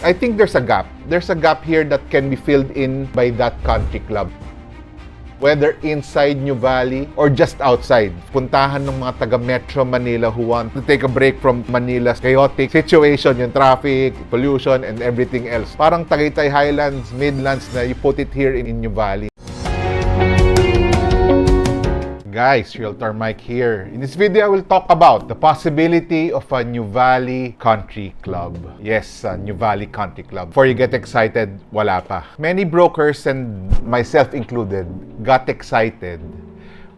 I think there's a gap. There's a gap here that can be filled in by that country club. Whether inside Nuvali or just outside. Puntahan ng mga taga Metro Manila who want to take a break from Manila's chaotic situation, yung traffic, pollution, and everything else. Parang Tagaytay Highlands, Midlands na you put it here in Nuvali. Guys, Realtor Mike here. In this video, I will talk about the possibility of a Nuvali Country Club. Yes, a Nuvali Country Club. Before you get excited, wala pa. Many brokers, and myself included, got excited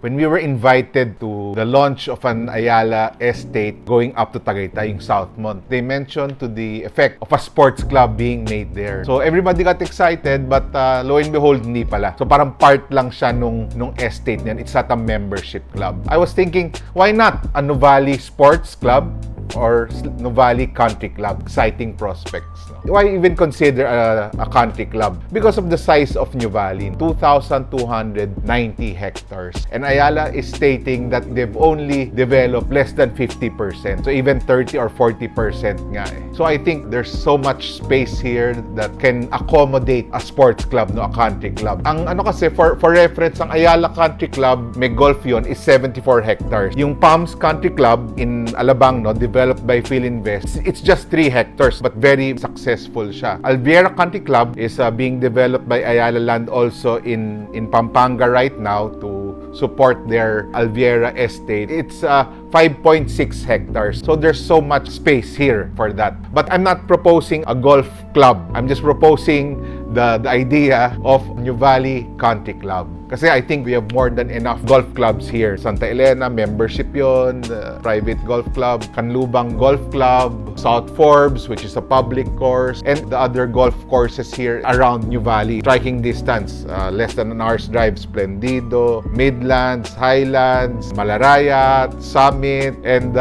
when we were invited to the launch of an Ayala estate going up to Tagaytay, yung Southmont. They mentioned to the effect of a sports club being made there. So everybody got excited, but lo and behold, hindi pala. So parang part lang siya nung estate niyan. It's not a membership club. I was thinking, why not a Nuvali Sports Club or Nuvali Country Club? Exciting prospects. No? Why even consider a country club? Because of the size of Nuvali, 2,290 hectares. And Ayala is stating that they've only developed less than 50%. So even 30 or 40% nga eh. So I think there's so much space here that can accommodate a sports club, no, a country club. Ang ano kasi, for reference, ang Ayala Country Club, may golf yun, is 74 hectares. Yung Palms Country Club in Alabang, no, developed by Philinvest, it's just 3 hectares but very successful siya. Alviera Country Club is being developed by Ayala Land also in Pampanga right now to support their Alviera estate. It's 5.6 hectares. So there's so much space here for that. But I'm not proposing a golf club. I'm just proposing the idea of Nuvali Country Club. Kasi I think we have more than enough golf clubs here. Santa Elena, membership yon, private golf club, Canlubang Golf Club, South Forbes, which is a public course, and the other golf courses here around Nuvali. Striking distance, less than an hour's drive, Splendido, Midlands, Highlands, Malarayat, Summit, and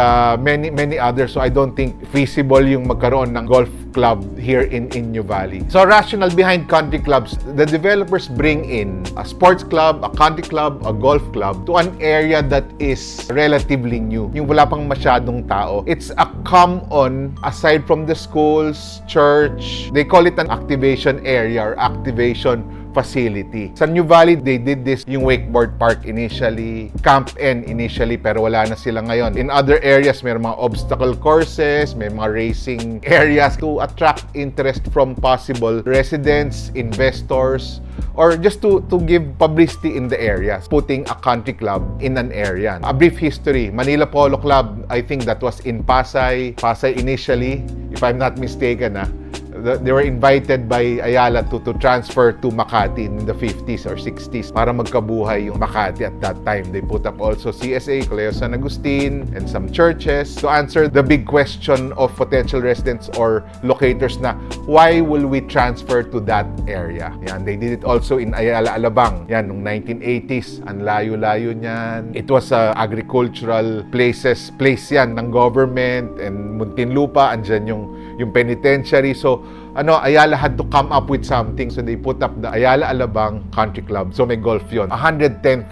many others. So I don't think feasible yung magkaroon ng golf club here in Nuvali. So rationale behind country clubs, the developers bring in a sports club, a country club, a golf club to an area that is relatively new. Yung wala pang masyadong tao. It's a come-on aside from the schools, church. They call it an activation area or activation facility. Sa Nuvali, they did this yung wakeboard park initially, Camp N initially, pero wala na sila ngayon. In other areas, may mga obstacle courses, may mga racing areas to attract interest from possible residents, investors, or just to give publicity in the area, putting a country club in an area. A brief history, Manila Polo Club, I think that was in Pasay initially, if I'm not mistaken. They were invited by Ayala to transfer to Makati in the 50s or 60s para magkabuhay yung Makati at that time. They put up also CSA, Colegio San Agustin, and some churches to answer the big question of potential residents or locators na why will we transfer to that area? Yan, they did it also in Ayala, Alabang. Yan, nung 1980s, ang layo-layo niyan. It was a agricultural place yan ng government, and Muntinlupa, andyan yung penitentiary. So Ayala had to come up with something. So they put up the Ayala Alabang Country Club. So may golf yun. 110,000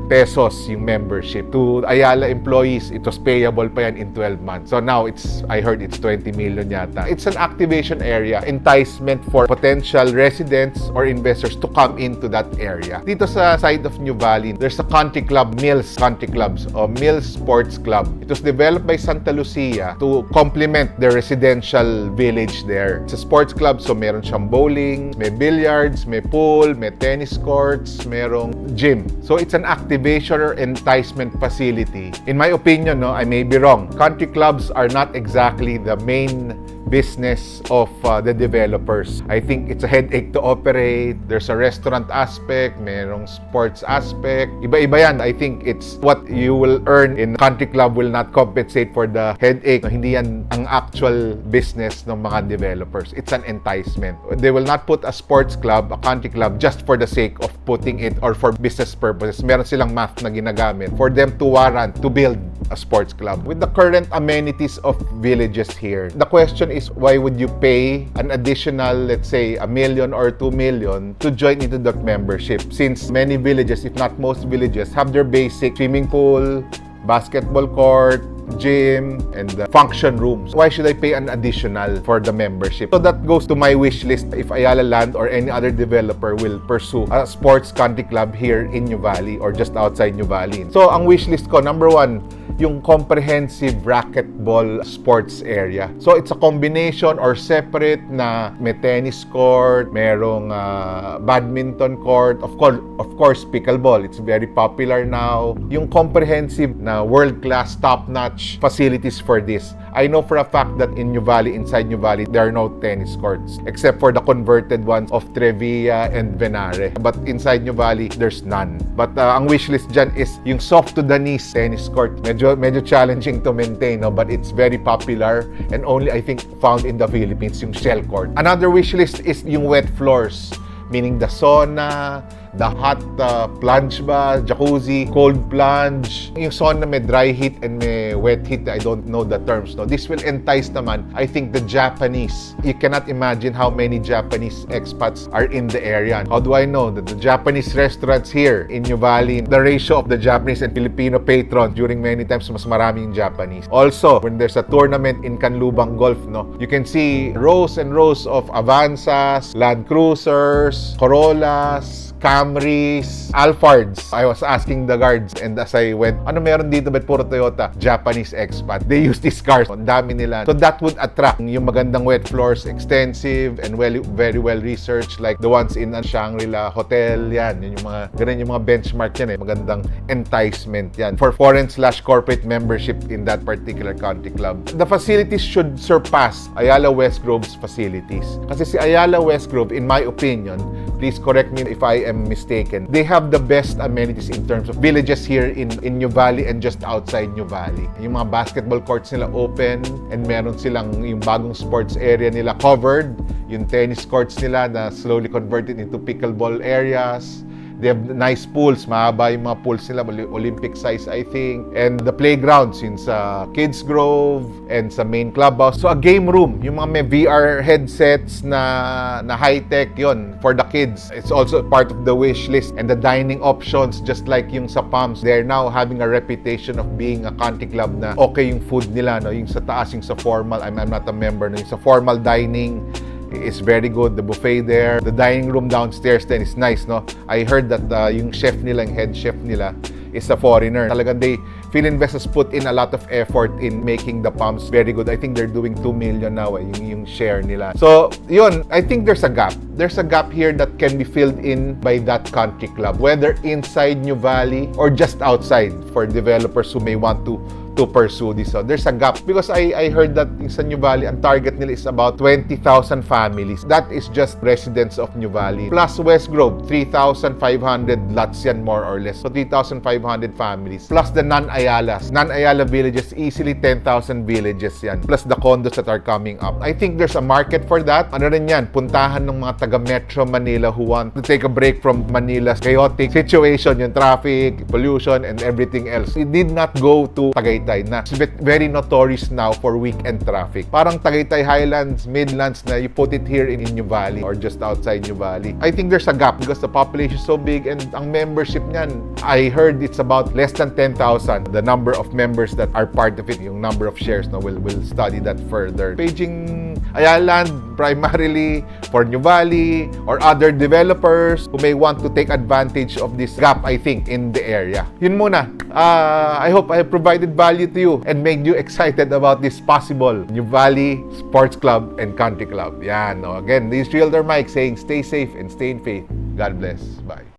pesos yung membership. To Ayala employees, it was payable pa yan in 12 months. So now I heard it's 20 million yata. It's an activation area, enticement for potential residents or investors to come into that area. Dito sa side of Nuvali, there's a country club, Mills Country Clubs, or Mills Sports Club. It was developed by Santa Lucia to complement the residential village there. It's a sports club, so meron siyang bowling, may billiards, may pool, may tennis courts, merong gym. So it's an activation or enticement facility. In my opinion, I may be wrong. Country clubs are not exactly the main business of the developers. I think it's a headache to operate. There's a restaurant aspect, merong sports aspect. Iba-iba yan. I think it's what you will earn in country club will not compensate for the headache. Hindi yan ang actual business ng mga developers. It's an enticement. They will not put a sports club, a country club, just for the sake of putting it or for business purposes. Meron silang math na ginagamit for them to warrant to build a sports club. With the current amenities of villages here, the question is why would you pay an additional, let's say, 1 million or 2 million to join into that membership, since many villages, if not most villages, have their basic swimming pool, basketball court, gym, and function rooms. Why should I pay an additional for the membership? So that goes to my wish list if Ayala Land or any other developer will pursue a sports country club here in Nuvali or just outside Nuvali. So ang wish list ko, number one, yung comprehensive racquetball sports area. So it's a combination or separate na may tennis court, merong badminton court, of course pickleball. It's very popular now. Yung comprehensive na world-class, top-notch facilities for this. I know for a fact that in Nuvali, inside Nuvali, there are no tennis courts except for the converted ones of Trevilla and Venare. But inside Nuvali, there's none. But ang wish list dyan is yung soft-to-the-knees tennis court. Medyo challenging to maintain, no? But it's very popular and only, I think, found in the Philippines, yung shell court. Another wish list is yung wet floors, meaning the sauna, the hot plunge ba, jacuzzi, cold plunge. Yung sauna may dry heat and may wet heat. I don't know the terms. No? This will entice naman, I think, the Japanese. You cannot imagine how many Japanese expats are in the area. How do I know that the Japanese restaurants here in Nuvali, the ratio of the Japanese and Filipino patrons during many times, mas maraming Japanese. Also, when there's a tournament in Canlubang Golf, no, you can see rows and rows of Avanzas, Land Cruisers, Corollas, Camrys, Alfards. I was asking the guards and as I went, ano meron dito ba't puro Toyota? Japanese expat. They use these cars. Ang dami nila. So that would attract yung magandang wet floors, extensive and very well researched like the ones in Shangri-La Hotel. Yan. Yun yung mga, ganun yung mga benchmark yan eh. Magandang enticement yan for foreign/corporate membership in that particular country club. The facilities should surpass Ayala West Grove's facilities. Kasi si Ayala West Grove, in my opinion, please correct me if I am mistaken, they have the best amenities in terms of villages here in Nuvali and just outside Nuvali. Yung mga basketball courts nila open and meron silang yung bagong sports area nila covered. Yung tennis courts nila na slowly converted into pickleball areas. They have nice pools, mahaba yung mga pools nila, Olympic size I think. And the playgrounds yun sa Kids Grove and sa main clubhouse. So a game room, yung mga may VR headsets na high-tech yun for the kids. It's also part of the wish list. And the dining options, just like yung sa Palms, they're now having a reputation of being a country club na okay yung food nila, no? Yung sa taas, yung sa formal, I'm not a member, no? Yung sa formal dining, is very good. The buffet there. The dining room downstairs then is nice, no? I heard that yung chef nila, yung head chef nila, is a foreigner. Talagang Philinvest has put in a lot of effort in making the Palms very good. I think they're doing 2 million now, yung share nila. So, yun, I think there's a gap. There's a gap here that can be filled in by that country club, whether inside Nuvali or just outside for developers who may want to pursue this. So there's a gap because I heard that in sa Nuvali, ang target nila is about 20,000 families. That is just residents of Nuvali. Plus West Grove, 3,500 lots yan more or less. So 3,500 families. Plus the non-Ayalas. Non-Ayala villages, easily 10,000 villages yan. Plus the condos that are coming up. I think there's a market for that. Ano rin yan, puntahan ng mga taga Metro Manila who want to take a break from Manila's chaotic situation, yung traffic, pollution, and everything else. We did not go to Tagaytay na very notorious now for weekend traffic. Parang Tagaytay Highlands, Midlands na you put it here in Nuvali or just outside Nuvali. I think there's a gap because the population is so big and ang membership niyan, I heard it's about less than 10,000. The number of members that are part of it, yung number of shares, no, we'll study that further. Paging Ayala Land primarily for Nuvali or other developers who may want to take advantage of this gap, I think, in the area. Yun muna. I hope I have provided value to you and made you excited about this possible Nuvali Sports Club and Country Club. Yan. No? Again, this is Realtor Mike saying stay safe and stay in faith. God bless. Bye.